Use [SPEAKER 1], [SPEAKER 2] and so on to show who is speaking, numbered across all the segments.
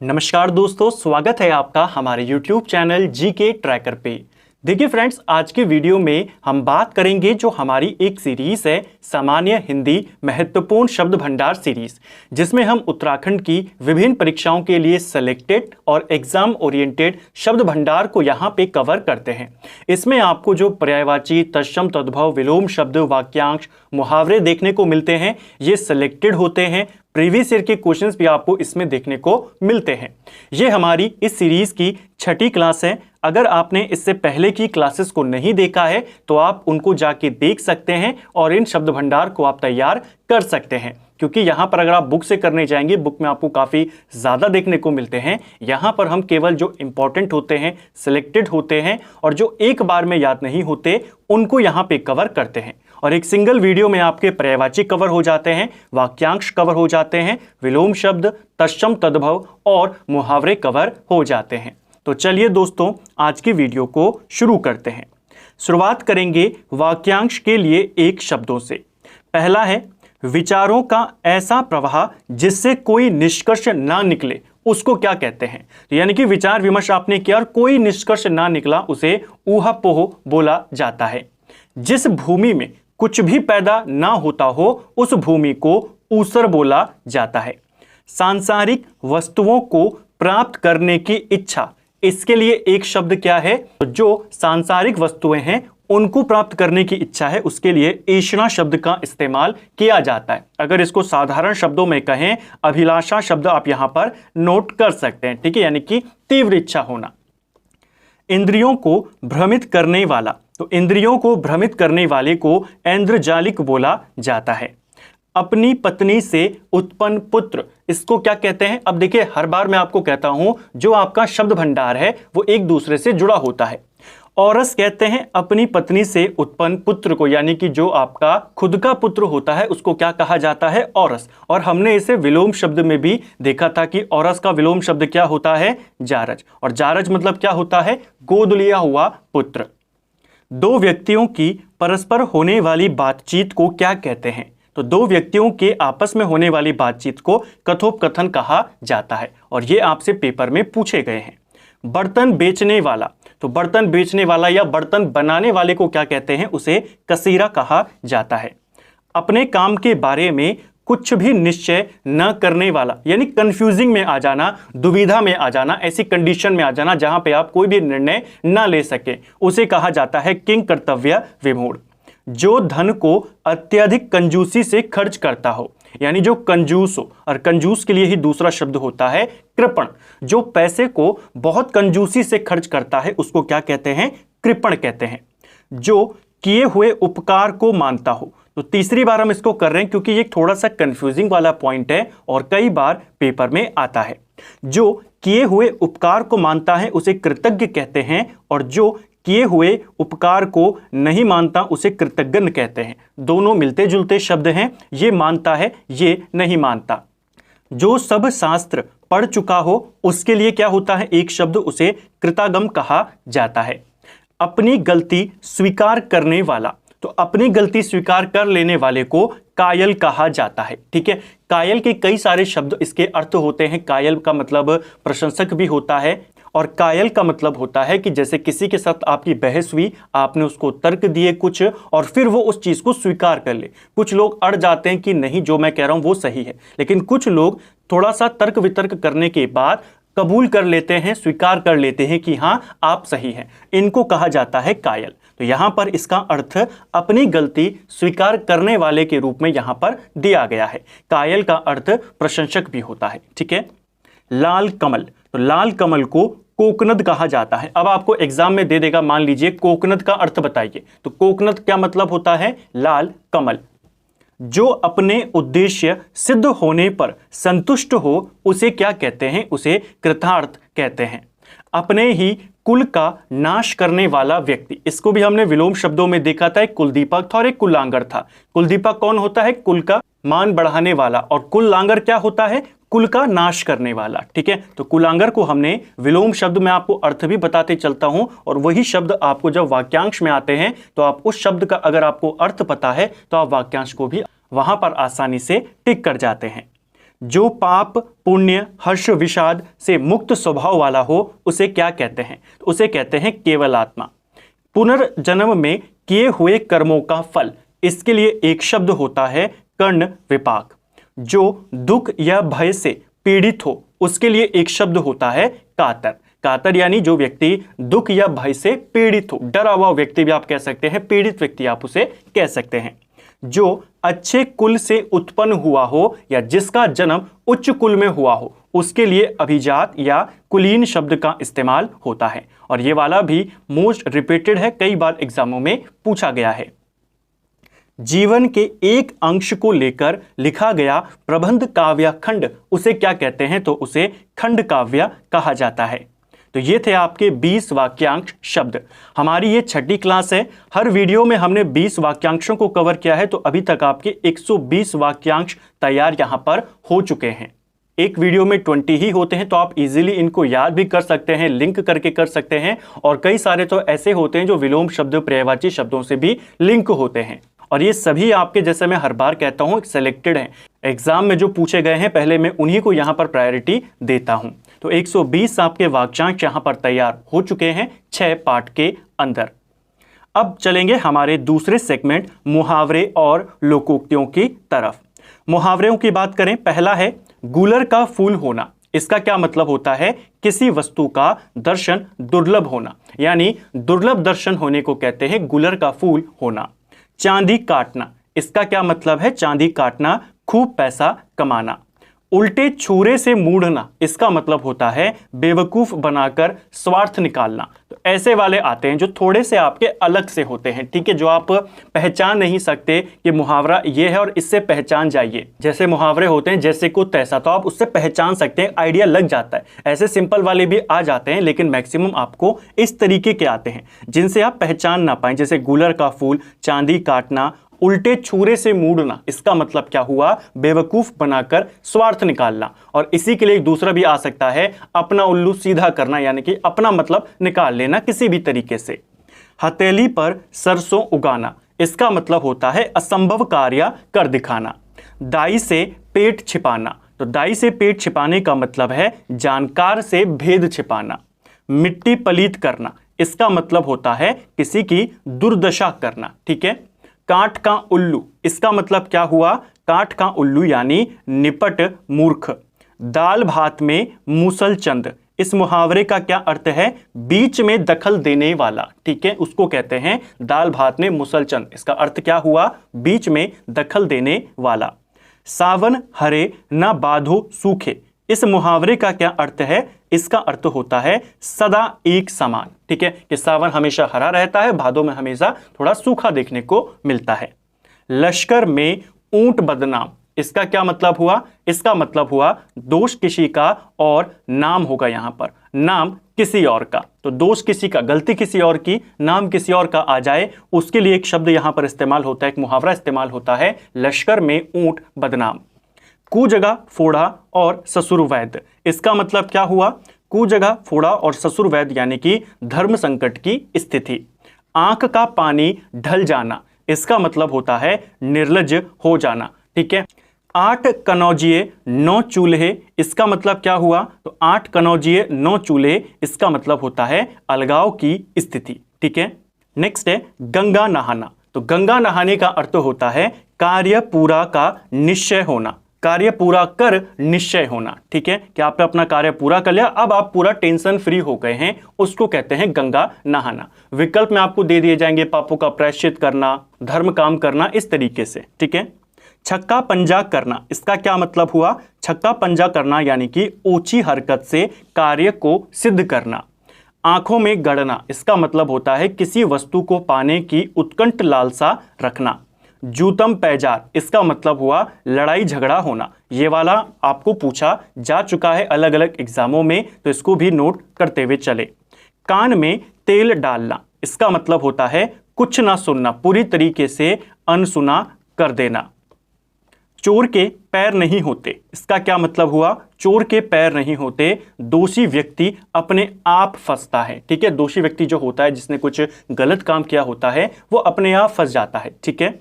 [SPEAKER 1] नमस्कार दोस्तों, स्वागत है आपका हमारे YouTube चैनल जीके ट्रैकर पे। देखिए फ्रेंड्स, आज के वीडियो में हम बात करेंगे जो हमारी एक सीरीज है सामान्य हिंदी महत्वपूर्ण शब्द भंडार सीरीज, जिसमें हम उत्तराखंड की विभिन्न परीक्षाओं के लिए सेलेक्टेड और एग्जाम ओरिएंटेड शब्द भंडार को यहाँ पे कवर करते हैं। इसमें आपको जो पर्यायवाची, तत्सम, तद्भव, विलोम शब्द, वाक्यांश, मुहावरे देखने को मिलते हैं, ये सेलेक्टेड होते हैं। प्रीवियस ईयर के क्वेश्चंस भी आपको इसमें देखने को मिलते हैं। ये हमारी इस सीरीज की छठी क्लास है। अगर आपने इससे पहले की क्लासेस को नहीं देखा है तो आप उनको जाके देख सकते हैं और इन शब्द भंडार को आप तैयार कर सकते हैं, क्योंकि यहाँ पर अगर आप बुक से करने जाएंगे, बुक में आपको काफ़ी ज़्यादा देखने को मिलते हैं। यहाँ पर हम केवल जो इंपॉर्टेंट होते हैं, सिलेक्टेड होते हैं और जो एक बार में याद नहीं होते उनको यहाँ पे कवर करते हैं। और एक सिंगल वीडियो में आपके पर्यायवाची कवर हो जाते हैं, वाक्यांश कवर हो जाते हैं, विलोम शब्द, तत्सम, तद्भव और मुहावरे कवर हो जाते हैं। तो चलिए दोस्तों, आज की वीडियो को शुरू करते हैं। शुरुआत करेंगे वाक्यांश के लिए एक शब्दों से। पहला है विचारों का ऐसा प्रवाह जिससे कोई निष्कर्ष ना निकले, उसको क्या कहते हैं? तो यानी कि विचार विमर्श आपने किया और कोई निष्कर्ष ना निकला, उसे ऊहापोह बोला जाता है। जिस भूमि में कुछ भी पैदा ना होता हो उस भूमि को ऊसर बोला जाता है। सांसारिक वस्तुओं को प्राप्त करने की इच्छा, इसके लिए एक शब्द क्या है? तो जो सांसारिक वस्तुएं हैं उनको प्राप्त करने की इच्छा है, उसके लिए ऐषणा शब्द का इस्तेमाल किया जाता है। अगर इसको साधारण शब्दों में कहें, अभिलाषा शब्द आप यहां पर नोट कर सकते हैं, ठीक है, यानी कि तीव्र इच्छा होना। इंद्रियों को भ्रमित करने वाला, तो इंद्रियों को भ्रमित करने वाले को ऐन्द्रजालिक बोला जाता है। अपनी पत्नी से उत्पन्न पुत्र, इसको क्या कहते हैं? अब देखिए, हर बार मैं आपको कहता हूं जो आपका शब्द भंडार है वो एक दूसरे से जुड़ा होता है। औरस कहते हैं अपनी पत्नी से उत्पन्न पुत्र को, यानी कि जो आपका खुद का पुत्र होता है उसको क्या कहा जाता है? औरस। और हमने इसे विलोम शब्द में भी देखा था कि औरस का विलोम शब्द क्या होता है? जारज। और जारज मतलब क्या होता है? गोद लिया हुआ पुत्र। दो व्यक्तियों की परस्पर होने वाली बातचीत को क्या कहते हैं? तो दो व्यक्तियों के आपस में होने वाली बातचीत को कथोपकथन कहा जाता है और ये आपसे पेपर में पूछे गए हैं। बर्तन बेचने वाला, तो बर्तन बेचने वाला या बर्तन बनाने वाले को क्या कहते हैं? उसे कसीरा कहा जाता है। अपने काम के बारे में कुछ भी निश्चय न करने वाला, यानी कंफ्यूजिंग में आ जाना, दुविधा में आ जाना, ऐसी कंडीशन में आ जाना जहां पे आप कोई भी निर्णय न ले सके, उसे कहा जाता है किंग कर्तव्य विमूढ़। जो धन को अत्यधिक कंजूसी से खर्च करता हो, यानी जो कंजूस हो, और कंजूस के लिए ही दूसरा शब्द होता है कृपण। जो पैसे को बहुत कंजूसी से खर्च करता है उसको क्या कहते हैं? कृपण कहते हैं। जो किए हुए उपकार को मानता हो, तो तीसरी बार हम इसको कर रहे हैं क्योंकि ये थोड़ा सा कंफ्यूजिंग वाला पॉइंट है और कई बार पेपर में आता है। जो किए हुए उपकार को मानता है उसे कृतज्ञ कहते हैं और जो किए हुए उपकार को नहीं मानता उसे कृतज्ञ कहते हैं। दोनों मिलते जुलते शब्द हैं, ये मानता है, ये नहीं मानता। जो सब शास्त्र पढ़ चुका हो उसके लिए क्या होता है? एक शब्द, उसे कृतागम कहा जाता है। अपनी गलती स्वीकार करने वाला, तो अपनी गलती स्वीकार कर लेने वाले को कायल कहा जाता है, ठीक है। कायल के कई सारे शब्द इसके अर्थ होते हैं। कायल का मतलब प्रशंसक भी होता है और कायल का मतलब होता है कि जैसे किसी के साथ आपकी बहस हुई, आपने उसको तर्क दिए कुछ और फिर वो उस चीज को स्वीकार कर ले। कुछ लोग अड़ जाते हैं कि नहीं, जो मैं कह रहा हूं वो सही है, लेकिन कुछ लोग थोड़ा सा तर्क वितर्क करने के बाद कबूल कर लेते हैं, स्वीकार कर लेते हैं कि हाँ आप सही हैं। इनको कहा जाता है कायल। तो यहां पर इसका अर्थ अपनी गलती स्वीकार करने वाले के रूप में यहां पर दिया गया है। कायल का अर्थ प्रशंसक भी होता है, ठीक है। लाल कमल, तो लाल कमल को कोकनद कहा जाता है। अब आपको एग्जाम में दे देगा, मान लीजिए कोकनद का अर्थ बताइए, तो कोकनद क्या मतलब होता है? लाल कमल। जो अपने उद्देश्य सिद्ध होने पर संतुष्ट हो उसे क्या कहते हैं? उसे कृतार्थ कहते हैं। अपने ही कुल का नाश करने वाला व्यक्ति, इसको भी हमने विलोम शब्दों में देखा था। एक कुलदीपक था और एक कुलांगर था। कुलदीपक कौन होता है? कुल का मान बढ़ाने वाला, और कुलांगर क्या होता है? कुल का नाश करने वाला, ठीक है। तो कुलांगर को हमने विलोम शब्द में आपको अर्थ भी बताते चलता हूं, और वही शब्द आपको जब वाक्यांश में आते हैं तो आप उस शब्द का अगर आपको अर्थ पता है तो आप वाक्यांश को भी वहां पर आसानी से टिक कर जाते हैं। जो पाप पुण्य हर्ष विषाद से मुक्त स्वभाव वाला हो उसे क्या कहते हैं? तो उसे कहते हैं केवल आत्मा। पुनर्जन्म में किए हुए कर्मों का फल, इसके लिए एक शब्द होता है कर्ण विपाक। जो दुख या भय से पीड़ित हो उसके लिए एक शब्द होता है कातर। कातर यानी जो व्यक्ति दुख या भय से पीड़ित हो, डरा हुआ व्यक्ति भी आप कह सकते हैं, पीड़ित व्यक्ति आप उसे कह सकते हैं। जो अच्छे कुल से उत्पन्न हुआ हो या जिसका जन्म उच्च कुल में हुआ हो उसके लिए अभिजात या कुलीन शब्द का इस्तेमाल होता है। और ये वाला भी मोस्ट रिपीटेड है, कई बार एग्जामों में पूछा गया है। जीवन के एक अंश को लेकर लिखा गया प्रबंध काव्य खंड उसे क्या कहते हैं? तो उसे खंड काव्य कहा जाता है। तो ये थे आपके 20 वाक्यांश शब्द। हमारी ये छठी क्लास है, हर वीडियो में हमने 20 वाक्यांशों को कवर किया है, तो अभी तक आपके 120 वाक्यांश तैयार यहां पर हो चुके हैं। एक वीडियो में 20 ही होते हैं, तो आप इजीली इनको याद भी कर सकते हैं, लिंक करके कर सकते हैं। और कई सारे तो ऐसे होते हैं जो विलोम शब्द पर्यायवाची शब्दों से भी लिंक होते हैं। और ये सभी आपके, जैसे मैं हर बार कहता हूं, सिलेक्टेड हैं। एग्जाम में जो पूछे गए हैं पहले मैं उन्हीं को यहां पर प्रायोरिटी देता हूं। तो 120 आपके वाक्यांश यहां पर तैयार हो चुके हैं 6 पार्ट के अंदर। अब चलेंगे हमारे दूसरे सेगमेंट मुहावरे और लोकोक्तियों की तरफ। मुहावरों की बात करें, पहला है गुलर का फूल होना। इसका क्या मतलब होता है? किसी वस्तु का दर्शन दुर्लभ होना, यानी दुर्लभ दर्शन होने को कहते हैं गुलर का फूल होना। चांदी काटना, इसका क्या मतलब है? चांदी काटना, खूब पैसा कमाना। उल्टे छुरे से मूढ़ना, इसका मतलब होता है बेवकूफ बनाकर स्वार्थ निकालना। तो ऐसे वाले आते हैं जो थोड़े से आपके अलग से होते हैं, ठीक है, जो आप पहचान नहीं सकते कि मुहावरा ये है और इससे पहचान जाइए। जैसे मुहावरे होते हैं जैसे को तैसा, तो आप उससे पहचान सकते हैं, आइडिया लग जाता है। ऐसे सिंपल वाले भी आ जाते हैं, लेकिन मैक्सिमम आपको इस तरीके के आते हैं जिनसे आप पहचान ना पाएं। जैसे गुलर का फूल, चांदी काटना, उल्टे छुरे से मूढ़ना, इसका मतलब क्या हुआ? बेवकूफ बनाकर स्वार्थ निकालना। और इसी के लिए एक दूसरा भी आ सकता है अपना उल्लू सीधा करना, यानी कि अपना मतलब निकाल लेना किसी भी तरीके से। हथेली पर सरसों उगाना, इसका मतलब होता है असंभव कार्य कर दिखाना। दाई से पेट छिपाना, तो दाई से पेट छिपाने का मतलब है जानकार से भेद छिपाना। मिट्टी पलीत करना, इसका मतलब होता है किसी की दुर्दशा करना, ठीक है। काठ का उल्लू, इसका मतलब क्या हुआ? काठ का उल्लू यानी निपट मूर्ख। दाल भात में मूसलचंद, इस मुहावरे का क्या अर्थ है? बीच में दखल देने वाला, ठीक है, उसको कहते हैं दाल भात में मूसलचंद। इसका अर्थ क्या हुआ? बीच में दखल देने वाला। सावन हरे न बाधो सूखे, इस मुहावरे का क्या अर्थ है? इसका अर्थ होता है सदा एक समान, ठीक है, कि सावन हमेशा हरा रहता है, भादों में हमेशा थोड़ा सूखा देखने को मिलता है। लश्कर में ऊंट बदनाम, इसका क्या मतलब हुआ? इसका मतलब हुआ दोष किसी का और नाम होगा, यहां पर नाम किसी और का। तो दोष किसी का, गलती किसी और की, नाम किसी और का आ जाए, उसके लिए एक शब्द यहां पर इस्तेमाल होता है, एक मुहावरा इस्तेमाल होता है, लश्कर में ऊंट बदनाम। कुजगह फोड़ा और ससुर वैद्य, इसका मतलब क्या हुआ? कुजगह फोड़ा और ससुर वैद्य यानी कि धर्म संकट की स्थिति। आंख का पानी ढल जाना, इसका मतलब होता है निर्लज्ज हो जाना, ठीक है। 8 कनौजिए 9 चूल्हे, इसका मतलब क्या हुआ? तो 8 कनौजिए 9 चूल्हे, इसका मतलब होता है अलगाव की स्थिति, ठीक है। नेक्स्ट है गंगा नहाना, तो गंगा नहाने का अर्थ होता है कार्य पूरा का निश्चय होना, कार्य पूरा कर निश्चय होना, ठीक है, कि आपने अपना कार्य पूरा कर लिया, अब आप पूरा टेंशन फ्री हो गए हैं, उसको कहते हैं गंगा नहाना। विकल्प में आपको दे दिए जाएंगे पापों का प्रायश्चित करना, धर्म काम करना, इस तरीके से, ठीक है। छक्का पंजा करना, इसका क्या मतलब हुआ? छक्का पंजा करना यानी कि ऊंची हरकत से कार्य को सिद्ध करना। आंखों में गड़ना, इसका मतलब होता है किसी वस्तु को पाने की उत्कंठ लालसा रखना। जूतम पैजार, इसका मतलब हुआ लड़ाई झगड़ा होना। ये वाला आपको पूछा जा चुका है अलग अलग एग्जामों में, तो इसको भी नोट करते हुए चले। कान में तेल डालना, इसका मतलब होता है कुछ ना सुनना, पूरी तरीके से अनसुना कर देना। चोर के पैर नहीं होते, इसका क्या मतलब हुआ? चोर के पैर नहीं होते, दोषी व्यक्ति अपने आप फंसता है, ठीक है। दोषी व्यक्ति जो होता है, जिसने कुछ गलत काम किया होता है, वो अपने आप फंस जाता है, ठीक है।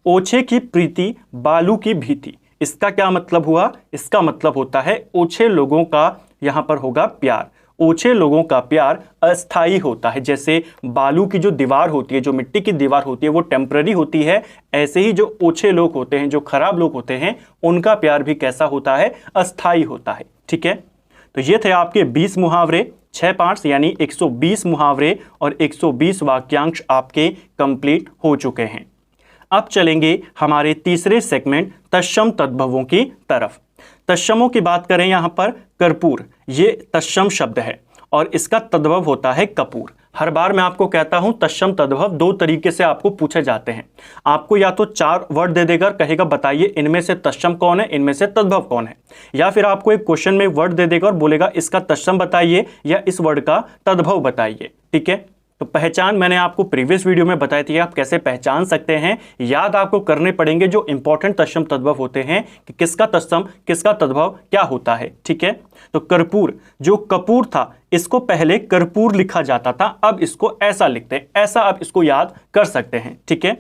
[SPEAKER 1] ओछे की प्रीति बालू की भीति, इसका क्या मतलब हुआ? इसका मतलब होता है ओछे लोगों का यहाँ पर होगा प्यार। ओछे लोगों का प्यार अस्थाई होता है। जैसे बालू की जो दीवार होती है, जो मिट्टी की दीवार होती है, वो टेम्पररी होती है, ऐसे ही जो ओछे लोग होते हैं, जो खराब लोग होते हैं, उनका प्यार भी कैसा होता है? अस्थाई होता है। ठीक है, तो ये थे आपके 20 मुहावरे, 6 पार्ट्स यानी 120 मुहावरे और 120 वाक्यांश आपके कंप्लीट हो चुके हैं। अब चलेंगे हमारे तीसरे सेगमेंट तत्सम तद्भवों की तरफ। तत्समों की बात करें यहां पर कर्पूर, ये तत्सम शब्द है और इसका तद्भव होता है कपूर। हर बार मैं आपको कहता हूं तत्सम तद्भव 2 तरीके से आपको पूछे जाते हैं। आपको या तो 4 वर्ड दे देगा, कहेगा बताइए इनमें से तत्सम कौन है, इनमें से तद्भव कौन है, या फिर आपको एक क्वेश्चन में वर्ड दे देगा और बोलेगा इसका तत्सम बताइए या इस वर्ड का तद्भव बताइए। ठीक है, तो पहचान मैंने आपको प्रीवियस वीडियो में बताई थी, आप कैसे पहचान सकते हैं। याद आपको करने पड़ेंगे जो इंपॉर्टेंट तत्सम तद्भव होते हैं कि किसका तत्सम किसका तद्भव क्या होता है। ठीक है, तो कर्पूर, जो कपूर था इसको पहले कर्पूर लिखा जाता था, अब इसको ऐसा लिखते हैं, ऐसा आप इसको याद कर सकते हैं। ठीक है,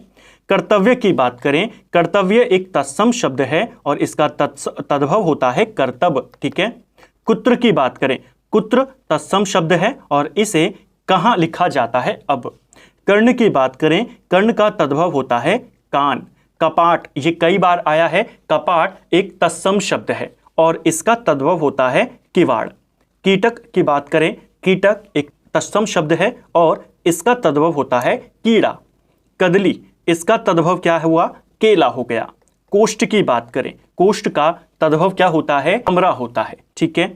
[SPEAKER 1] कर्तव्य की बात करें, कर्तव्य एक तत्सम शब्द है और इसका तद्भव होता है कर्तव्य। ठीक है, कुत्र की बात करें, कुत्र तत्सम शब्द है और इसे कहां लिखा जाता है? अब। कर्ण की बात करें, कर्ण का तद्भव होता है कान। कपाट, ये कई बार आया है, कपाट एक तत्सम शब्द है और इसका तद्भव होता है किवाड़। कीटक की बात करें, कीटक एक तत्सम शब्द है और इसका तद्भव होता है कीड़ा। कदली, इसका तद्भव क्या हुआ? केला हो गया। कोष्ठ की बात करें, कोष्ठ का तद्भव क्या होता है? कमरा होता है। ठीक है,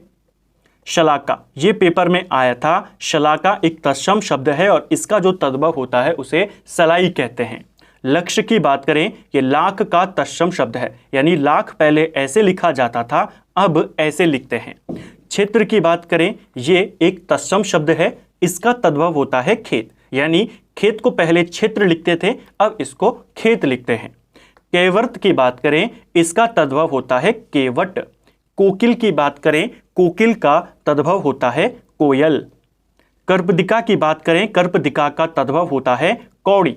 [SPEAKER 1] शलाका, ये पेपर में आया था, शलाका एक तत्सम शब्द है और इसका जो तद्भव होता है उसे सलाई कहते हैं। लक्ष्य की बात करें, ये लाख का तत्सम शब्द है, यानी लाख पहले ऐसे लिखा जाता था, अब ऐसे लिखते हैं। क्षेत्र की बात करें, ये एक तत्सम शब्द है, इसका तद्भव होता है खेत, यानी खेत को पहले क्षेत्र लिखते थे, अब इसको खेत लिखते हैं। कैवर्त की बात करें, इसका तद्भव होता है केवट। कोकिल की बात करें, कोकिल का तद्भव होता है कोयल। कर्पदिका की बात करें, कर्पदिका का तद्भव होता है कौड़ी।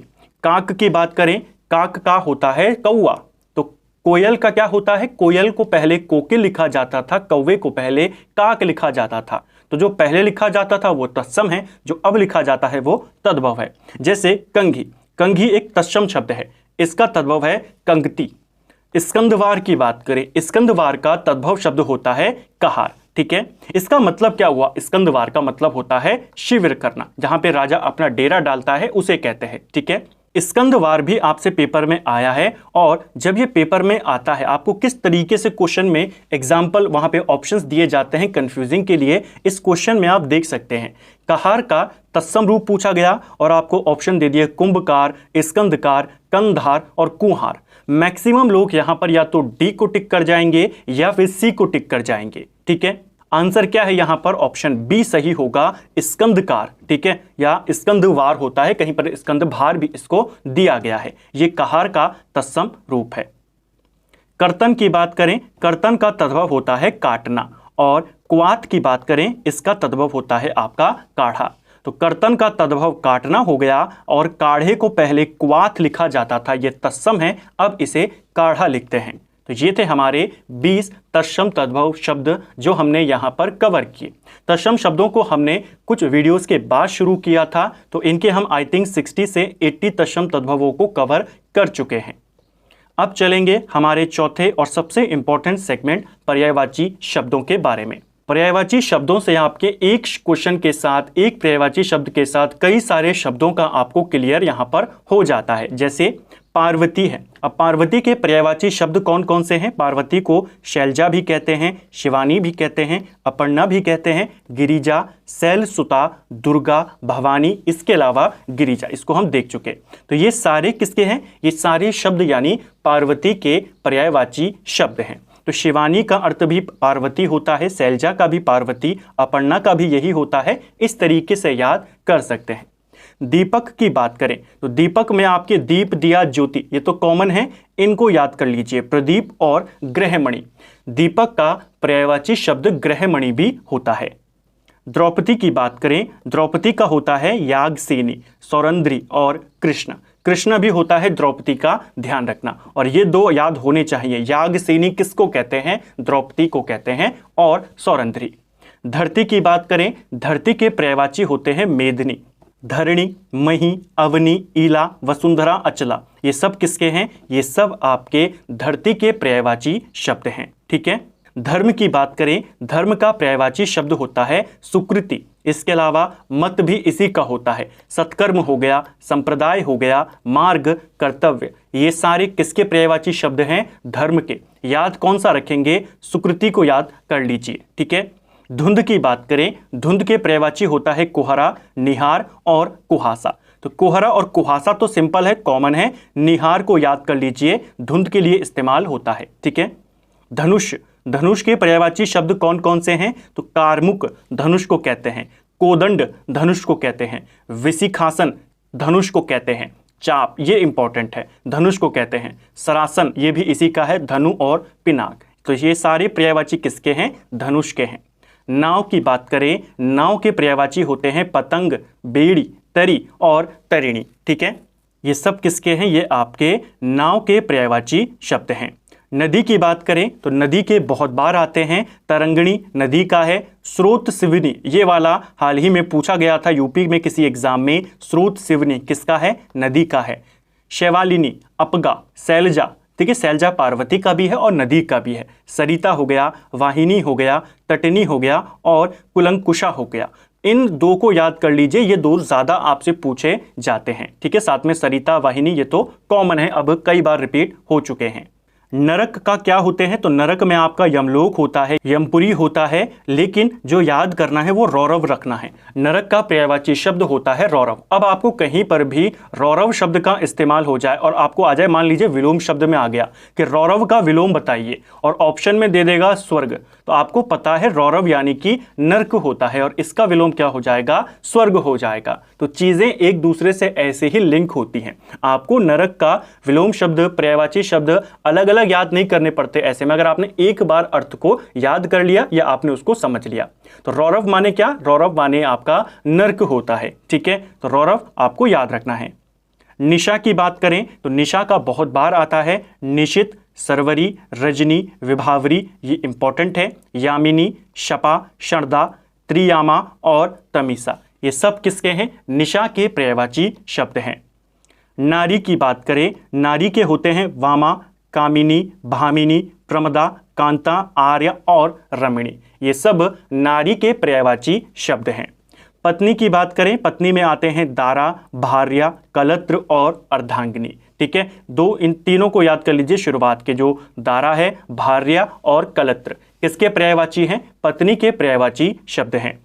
[SPEAKER 1] काक की बात करें, काक का होता है कौवा। तो कोयल का क्या होता है? कोयल को पहले कोकिल लिखा जाता था, कौवे को पहले काक लिखा जाता था। तो जो पहले लिखा जाता था वो तत्सम है, जो अब लिखा जाता है वो तद्भव है। जैसे कंघी, कंघी एक तत्सम शब्द है, इसका तद्भव है कंगती। स्कंदवार की बात करें, स्कंदवार का तद्भव शब्द होता है कहार। ठीक है, इसका मतलब क्या हुआ? स्कंदवार का मतलब होता है शिविर करना, जहां पे राजा अपना डेरा डालता है उसे कहते हैं। ठीक है, स्कंदवार भी आपसे पेपर में आया है और जब ये पेपर में आता है आपको किस तरीके से क्वेश्चन में एग्जाम्पल वहां पे ऑप्शंस दिए जाते हैं कंफ्यूजिंग के लिए, इस क्वेश्चन में आप देख सकते हैं। कहार का तत्सम रूप पूछा गया और आपको ऑप्शन दे दिए कुंभकार, स्कंदकार, कंधार और कुहार। मैक्सिमम लोग यहां पर या तो डी को टिक कर जाएंगे या फिर सी को टिक कर जाएंगे। ठीक है, आंसर क्या है यहां पर? ऑप्शन बी सही होगा, स्कंदकार। ठीक है, या स्कंदवार होता है, कहीं पर स्कंदभार भी इसको दिया गया है। यह कहार का तत्सम रूप है। कर्तन की बात करें, कर्तन का तद्भव होता है काटना और क्वाथ की बात करें, इसका तद्भव होता है आपका काढ़ा। तो कर्तन का तद्भव काटना हो गया और काढ़े को पहले क्वाथ लिखा जाता था, यह तत्सम है, अब इसे काढ़ा लिखते हैं। तो ये थे हमारे 20 तत्सम तद्भव शब्द जो हमने यहाँ पर कवर किए। तत्सम शब्दों को हमने कुछ वीडियोस के बाद शुरू किया था, तो इनके हम आई थिंक 60 से 80 तत्सम तद्भवों को कवर कर चुके हैं। अब चलेंगे हमारे चौथे और सबसे इंपॉर्टेंट सेगमेंट पर्यायवाची शब्दों के बारे में। पर्यायवाची शब्दों से आपके एक क्वेश्चन के साथ, एक पर्यायवाची शब्द के साथ कई सारे शब्दों का आपको क्लियर यहां पर हो जाता है। जैसे पार्वती है, अब पार्वती के पर्यायवाची शब्द कौन कौन से हैं? पार्वती को शैलजा भी कहते हैं, शिवानी भी कहते हैं, अपर्णा भी कहते हैं, गिरिजा, शैलसुता, दुर्गा, भवानी, इसके अलावा गिरिजा, इसको हम देख चुके। तो ये सारे किसके हैं? ये सारे शब्द यानी पार्वती के पर्यायवाची शब्द हैं। तो शिवानी का अर्थ भी पार्वती होता है, शैलजा का भी पार्वती, अपर्णा का भी यही होता है। इस तरीके से याद कर सकते हैं। दीपक की बात करें तो दीपक में आपके दीप, दिया, ज्योति, ये तो कॉमन है, इनको याद कर लीजिए। प्रदीप और गृहमणि, दीपक का पर्यायवाची शब्द गृहमणि भी होता है। द्रौपदी की बात करें, द्रौपदी का होता है यागसेनी, सौरंद्री और कृष्ण। कृष्ण भी होता है द्रौपदी का ध्यान रखना, और ये दो याद होने चाहिए। याज्ञसेनी किसको कहते हैं? द्रौपदी को कहते हैं, और सौरंध्री। धरती की बात करें, धरती के पर्यायवाची होते हैं मेदिनी, धरणी, मही, अवनी, ईला, वसुंधरा, अचला। ये सब किसके हैं? ये सब आपके धरती के पर्यायवाची शब्द हैं। ठीक है। धर्म की बात करें, धर्म का पर्यायवाची शब्द होता है सुकृति। इसके अलावा मत भी इसी का होता है। सत्कर्म हो गया, संप्रदाय हो गया, मार्ग, कर्तव्य, ये सारे किसके पर्यायवाची शब्द हैं? धर्म के। याद कौन सा रखेंगे? सुकृति को याद कर लीजिए। ठीक है। धुंध की बात करें, धुंध के पर्यायवाची होता है कुहरा, निहार और कुहासा। तो कुहरा और कुहासा तो सिंपल है, कॉमन है। निहार को याद कर लीजिए, धुंध के लिए इस्तेमाल होता है। ठीक है। धनुष, धनुष के पर्यायवाची शब्द कौन कौन से हैं? तो कारमुक धनुष को कहते हैं, कोदंड धनुष को कहते हैं, विशिखासन धनुष को कहते हैं, चाप ये इंपॉर्टेंट है, धनुष को कहते हैं, सरासन ये भी इसी का है, धनु और पिनाक। तो ये सारे पर्यायवाची किसके हैं? धनुष के हैं। नाव की बात करें, नाव के पर्यायवाची होते हैं पतंग, बेड़ी, तरी और तरिणी। ठीक है। ये सब किसके हैं? ये आपके नाव के पर्यायवाची शब्द हैं। नदी की बात करें तो नदी के बहुत बार आते हैं। तरंगणी नदी का है, स्रोत सिवनी ये वाला हाल ही में पूछा गया था यूपी में किसी एग्जाम में, स्रोत सिवनी किसका है? नदी का है। शैवालिनी, अपगा, शैलजा, ठीक है, शैलजा पार्वती का भी है और नदी का भी है। सरिता हो गया, वाहिनी हो गया, तटनी हो गया और कुलंकुशा हो गया। इन दो को याद कर लीजिए, ये दो ज्यादा आपसे पूछे जाते हैं। ठीक है। साथ में सरिता, वाहिनी ये तो कॉमन है, अब कई बार रिपीट हो चुके हैं। नरक का क्या होते हैं? तो नरक में आपका यमलोक होता है, यमपुरी होता है, लेकिन जो याद करना है वो रौरव रखना है। नरक का पर्यायवाची शब्द होता है रौरव। अब आपको कहीं पर भी रौरव शब्द का इस्तेमाल हो जाए और आपको आ जाए, मान लीजिए विलोम शब्द में आ गया कि रौरव का विलोम बताइए, और ऑप्शन में दे देगा स्वर्ग, तो आपको पता है रौरव यानी कि नर्क होता है और इसका विलोम क्या हो जाएगा? स्वर्ग हो जाएगा। तो चीजें एक दूसरे से ऐसे ही लिंक होती हैं। आपको नरक का विलोम शब्द, पर्यायवाची शब्द अलग अलग याद नहीं करने पड़ते। ऐसे में अगर आपने एक बार अर्थ को याद कर लिया या आपने उसको समझ लिया, तो रौरव माने क्या? रौरव माने आपका नर्क होता है। ठीक है। तो रौरव आपको याद रखना है। निशा की बात करें तो निशा का बहुत बार आता है, निशित, सरवरी, रजनी, विभावरी ये इंपॉर्टेंट है। यामिनी, शपा, शरदा, त्रियामा और तमीसा ये सब किसके हैं? निशा के पर्यायवाची शब्द हैं। नारी की बात करें, नारी के होते हैं वामा, कामिनी, भामिनी, प्रमदा, कांता, आर्य और रमणी। ये सब नारी के पर्यायवाची शब्द हैं। पत्नी की बात करें, पत्नी में आते हैं दारा, भार्या, कलत्र और अर्धांगिनी। ठीक है। इन तीनों को याद कर लीजिए। शुरुआत के जो दारा है, भार्या और कलत्र किसके पर्यायवाची हैं? पत्नी के पर्यायवाची शब्द हैं।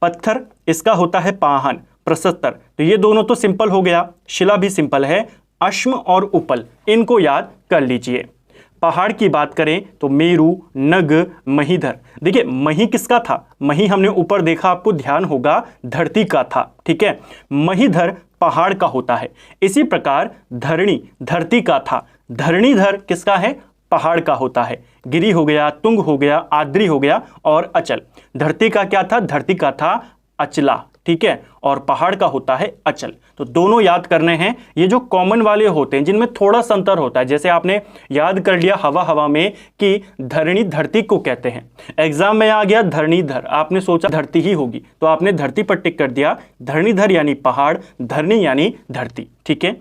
[SPEAKER 1] पत्थर इसका होता है पाहन, प्रशस्तर, तो ये दोनों तो सिंपल हो गया। शिला भी सिंपल है। अश्म और उपल इनको याद कर लीजिए। पहाड़ की बात करें तो मेरू, नग, महीधर। देखिए मही किसका था? मही हमने ऊपर देखा, आपको ध्यान होगा धरती का था। ठीक है। महीधर पहाड़ का होता है। इसी प्रकार धरणी धरती का था, धरणीधर किसका है? पहाड़ का होता है। गिरी हो गया, तुंग हो गया, आद्री हो गया और अचल। धरती का क्या था? धरती का था अचला। ठीक है। और पहाड़ का होता है अचल। तो दोनों याद करने हैं। ये जो कॉमन वाले होते हैं जिनमें थोड़ा सा अंतर होता है, जैसे आपने याद कर लिया हवा हवा में कि धरणी धरती को कहते हैं, एग्जाम में आ गया धरणीधर, आपने सोचा धरती ही होगी तो आपने धरती पर टिक कर दिया। धरणीधर यानी पहाड़, धरणी यानी धरती। ठीक है।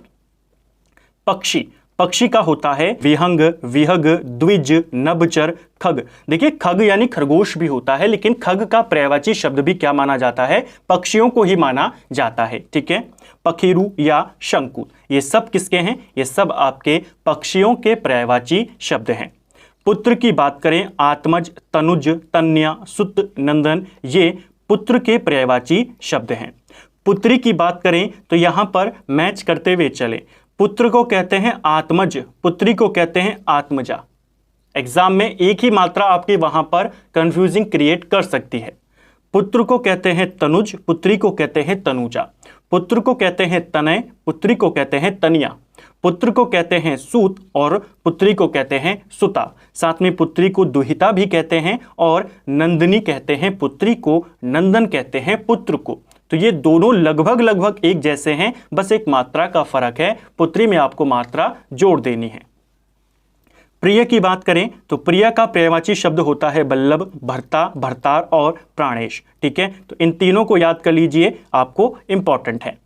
[SPEAKER 1] पक्षी, पक्षी का होता है विहंग, विहग, द्विज, नभचर, खग। देखिए खग यानी खरगोश भी होता है, लेकिन खग का पर्यायवाची शब्द भी क्या माना जाता है? पक्षियों को ही माना जाता है। ठीक है। पखेरु या शंकु ये सब किसके हैं? ये सब आपके पक्षियों के पर्यायवाची शब्द हैं। पुत्र की बात करें, आत्मज, तनुज, तन्या, सुत, नंदन ये पुत्र के पर्यायवाची शब्द हैं। पुत्री की बात करें तो यहां पर मैच करते हुए चले। पुत्र को कहते हैं आत्मज, पुत्री को कहते हैं आत्मजा। एग्जाम में एक ही मात्रा आपके वहां पर कंफ्यूजिंग क्रिएट कर सकती है। पुत्र को कहते हैं तनुज, पुत्री को कहते हैं तनुजा। पुत्र को कहते हैं तनय, पुत्री को कहते हैं तनिया। पुत्र को कहते हैं सूत और पुत्री को कहते हैं सुता। साथ में पुत्री को दुहिता भी कहते हैं और नंदनी कहते हैं पुत्री को, नंदन कहते हैं पुत्र को। तो ये दोनों लगभग लगभग एक जैसे हैं, बस एक मात्रा का फर्क है। पुत्री में आपको मात्रा जोड़ देनी है। प्रिय की बात करें तो प्रिय का पर्यायवाची शब्द होता है बल्लभ, भर्ता, भर्तार और प्राणेश। ठीक है, तो इन तीनों को याद कर लीजिए, आपको इंपॉर्टेंट है।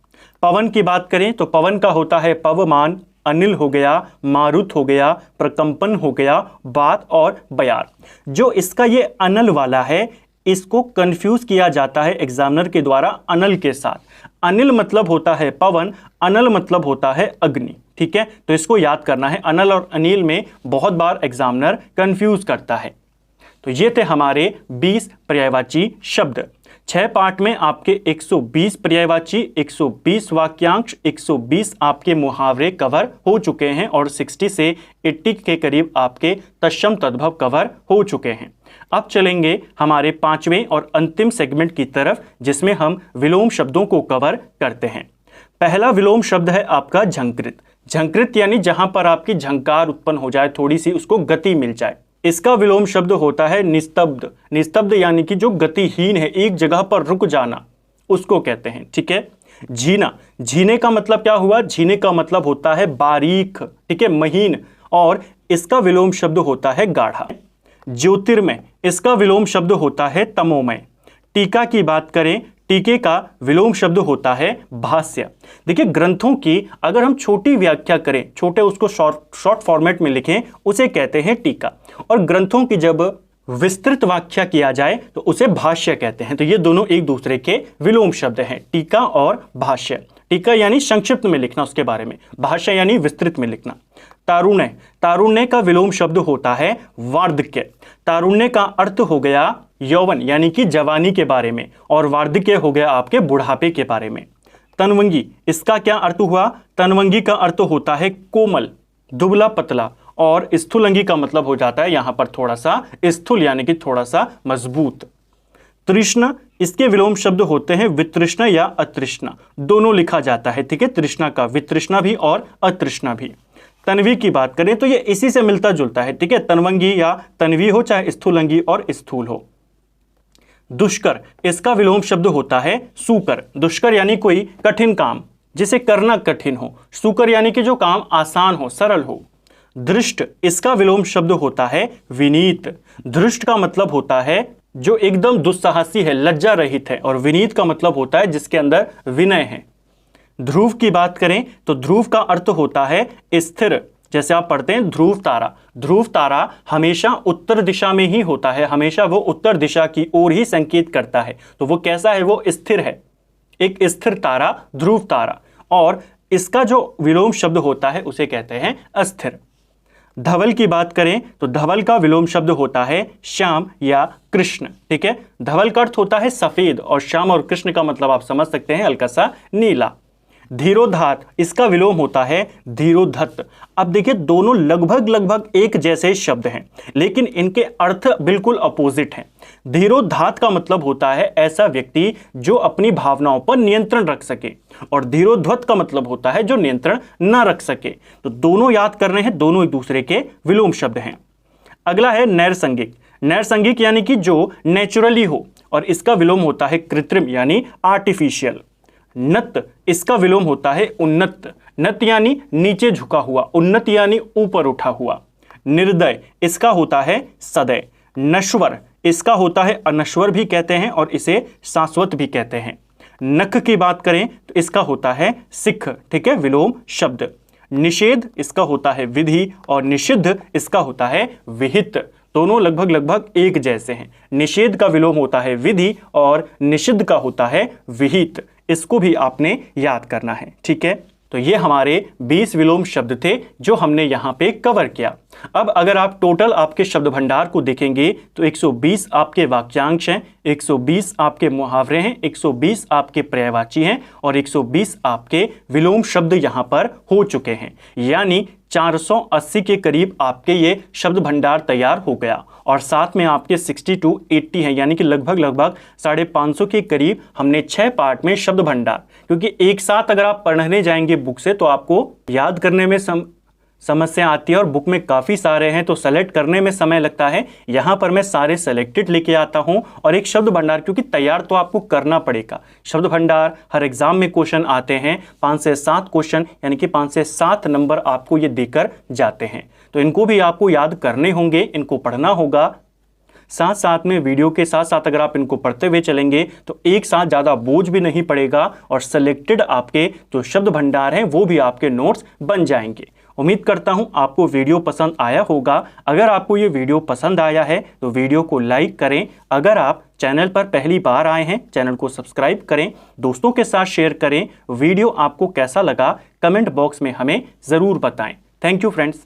[SPEAKER 1] पवन की बात करें तो पवन का होता है पवमान, अनिल हो गया, मारुत हो गया, प्रकंपन हो गया, बात और बयार। जो इसका ये अनल वाला है, इसको कंफ्यूज किया जाता है एग्जामिनर के द्वारा अनल के साथ। अनिल मतलब होता है पवन, अनल मतलब होता है अग्नि। ठीक है, तो इसको याद करना है। अनल और अनिल में बहुत बार एग्जामिनर कंफ्यूज करता है। तो ये थे हमारे 20 पर्यायवाची शब्द। 6 पार्ट में आपके 120 पर्यायवाची, 120 वाक्यांश, 120 आपके मुहावरे कवर हो चुके हैं और 60 से 80 के करीब आपके तत्सम तद्भव कवर हो चुके हैं। अब चलेंगे हमारे 5वें और अंतिम सेगमेंट की तरफ, जिसमें हम विलोम शब्दों को कवर करते हैं। पहला विलोम शब्द है आपका झंकृत। झंकृत यानी जहां पर आपकी झंकार उत्पन्न हो जाए, थोड़ी सी उसको गति मिल जाए। इसका विलोम शब्द होता है निस्तब्ध। निस्तब्ध यानी कि जो गतिहीन है, एक जगह पर रुक जाना, उसको कहते हैं। ठीक है, झीना, झीने का मतलब क्या हुआ? झीने का मतलब होता है बारीक, ठीक है, महीन, और इसका विलोम शब्द होता है गाढ़ा। ज्योतिर्मय, इसका विलोम शब्द होता है तमोमय। टीका की बात करें, टीके का विलोम शब्द होता है भाष्य। देखिए, ग्रंथों की अगर हम छोटी व्याख्या करें, छोटे उसको शॉर्ट फॉर्मेट में लिखें, उसे कहते हैं टीका, और ग्रंथों की जब विस्तृत व्याख्या किया जाए तो उसे भाष्य कहते हैं। तो ये दोनों एक दूसरे के विलोम शब्द हैं, टीका और भाष्य। टीका यानी संक्षिप्त में लिखना उसके बारे में, भाष्य यानी विस्तृत में लिखना। तारुण्य, तारुण्य का विलोम शब्द होता है वार्धक्य। तारुण्य का अर्थ हो गया यौवन यानी कि जवानी के बारे में, और वार्धक्य हो गया आपके बुढ़ापे के बारे में। तनवंगी, इसका क्या अर्थ हुआ? तनवंगी का अर्थ होता है कोमल, दुबला पतला, और स्थूलंगी का मतलब हो जाता है यहां पर थोड़ा सा स्थूल यानी कि थोड़ा सा मजबूत। तृष्णा, इसके विलोम शब्द होते हैं वितृष्णा या अतृष्णा, दोनों लिखा जाता है। ठीक है, तृष्णा का वितृष्णा भी और अतृष्णा भी। तन्वी की बात करें तो ये इसी से मिलता जुलता है। ठीक है, तनवंगी या तन्वी हो, चाहे स्थूलंगी और स्थूल हो। दुष्कर, इसका विलोम शब्द होता है सूकर। दुष्कर यानी कोई कठिन काम, जिसे करना कठिन हो। सूकर यानी कि जो काम आसान हो, सरल हो। धृष्ट, इसका विलोम शब्द होता है विनीत। धृष्ट का मतलब होता है जो एकदम दुस्साहसी है, लज्जा रहित है, और विनीत का मतलब होता है जिसके अंदर विनय है। ध्रुव की बात करें तो ध्रुव का अर्थ होता है स्थिर। जैसे आप पढ़ते हैं ध्रुव तारा, ध्रुव तारा हमेशा उत्तर दिशा में ही होता है, हमेशा वो उत्तर दिशा की ओर ही संकेत करता है। तो वो कैसा है? वो स्थिर है, एक स्थिर तारा ध्रुव तारा। और इसका जो विलोम शब्द होता है उसे कहते हैं अस्थिर। धवल की बात करें तो धवल का विलोम शब्द होता है श्याम या कृष्ण। ठीक है, धवल का अर्थ होता है सफेद, और श्याम और कृष्ण का मतलब आप समझ सकते हैं हल्का सा नीला। धीरोधात, इसका विलोम होता है धीरोधत। अब देखिए, दोनों लगभग लगभग एक जैसे शब्द हैं, लेकिन इनके अर्थ बिल्कुल अपोजिट हैं। धीरोधात का मतलब होता है ऐसा व्यक्ति जो अपनी भावनाओं पर नियंत्रण रख सके, और धीरोध्वत का मतलब होता है जो नियंत्रण न रख सके। तो दोनों याद करने हैं, दोनों एक दूसरे के विलोम शब्द हैं। अगला है नैरसंगिक। नैरसंगिक यानी कि जो नेचुरली हो, और इसका विलोम होता है कृत्रिम यानी आर्टिफिशियल। नत, इसका विलोम होता है उन्नत। नत यानी नीचे झुका हुआ, उन्नत यानी ऊपर उठा हुआ। निर्दय, इसका होता है सदय। नश्वर, इसका होता है अनश्वर भी कहते हैं, और इसे शाश्वत भी कहते हैं। नख की बात करें तो इसका होता है सिख। ठीक है, विलोम शब्द। निषेध, इसका होता है विधि, और निषिद्ध इसका होता है विहित। दोनों लगभग लगभग एक जैसे हैं। निषेध का विलोम होता है विधि, और निषिद्ध का होता है विहित। इसको भी आपने याद करना है। ठीक है, तो ये हमारे 20 विलोम शब्द थे जो हमने यहाँ पे कवर किया। अब अगर आप टोटल आपके शब्द भंडार को देखेंगे तो 120 आपके वाक्यांश हैं, 120 आपके मुहावरे हैं, 120 आपके पर्यायवाची हैं, और 120 आपके विलोम शब्द यहाँ पर हो चुके हैं। यानी 480 के करीब आपके ये शब्द भंडार तैयार हो गया, और साथ में आपके 60 to 80 हैं, यानी कि लगभग लगभग 550 के करीब हमने 6 पार्ट में शब्द भंडार, क्योंकि एक साथ अगर आप पढ़ने जाएंगे बुक से तो आपको याद करने में समस्या आती है और बुक में काफ़ी सारे हैं तो सेलेक्ट करने में समय लगता है। यहाँ पर मैं सारे सेलेक्टेड लेके आता हूँ और एक शब्द भंडार, क्योंकि तैयार तो आपको करना पड़ेगा। शब्द भंडार हर एग्जाम में क्वेश्चन आते हैं, 5 से 7 क्वेश्चन, यानी कि 5 से 7 नंबर आपको ये देकर जाते हैं, तो इनको भी आपको याद करने होंगे, इनको पढ़ना होगा। साथ साथ में वीडियो के साथ साथ अगर आप इनको पढ़ते हुए चलेंगे तो एक साथ ज़्यादा बोझ भी नहीं पड़ेगा और सेलेक्टेड आपके जो शब्द भंडार हैं वो भी आपके नोट्स बन जाएंगे। उम्मीद करता हूं आपको वीडियो पसंद आया होगा। अगर आपको ये वीडियो पसंद आया है तो वीडियो को लाइक करें। अगर आप चैनल पर पहली बार आए हैं, चैनल को सब्सक्राइब करें, दोस्तों के साथ शेयर करें। वीडियो आपको कैसा लगा कमेंट बॉक्स में हमें ज़रूर बताएं। Thank you friends.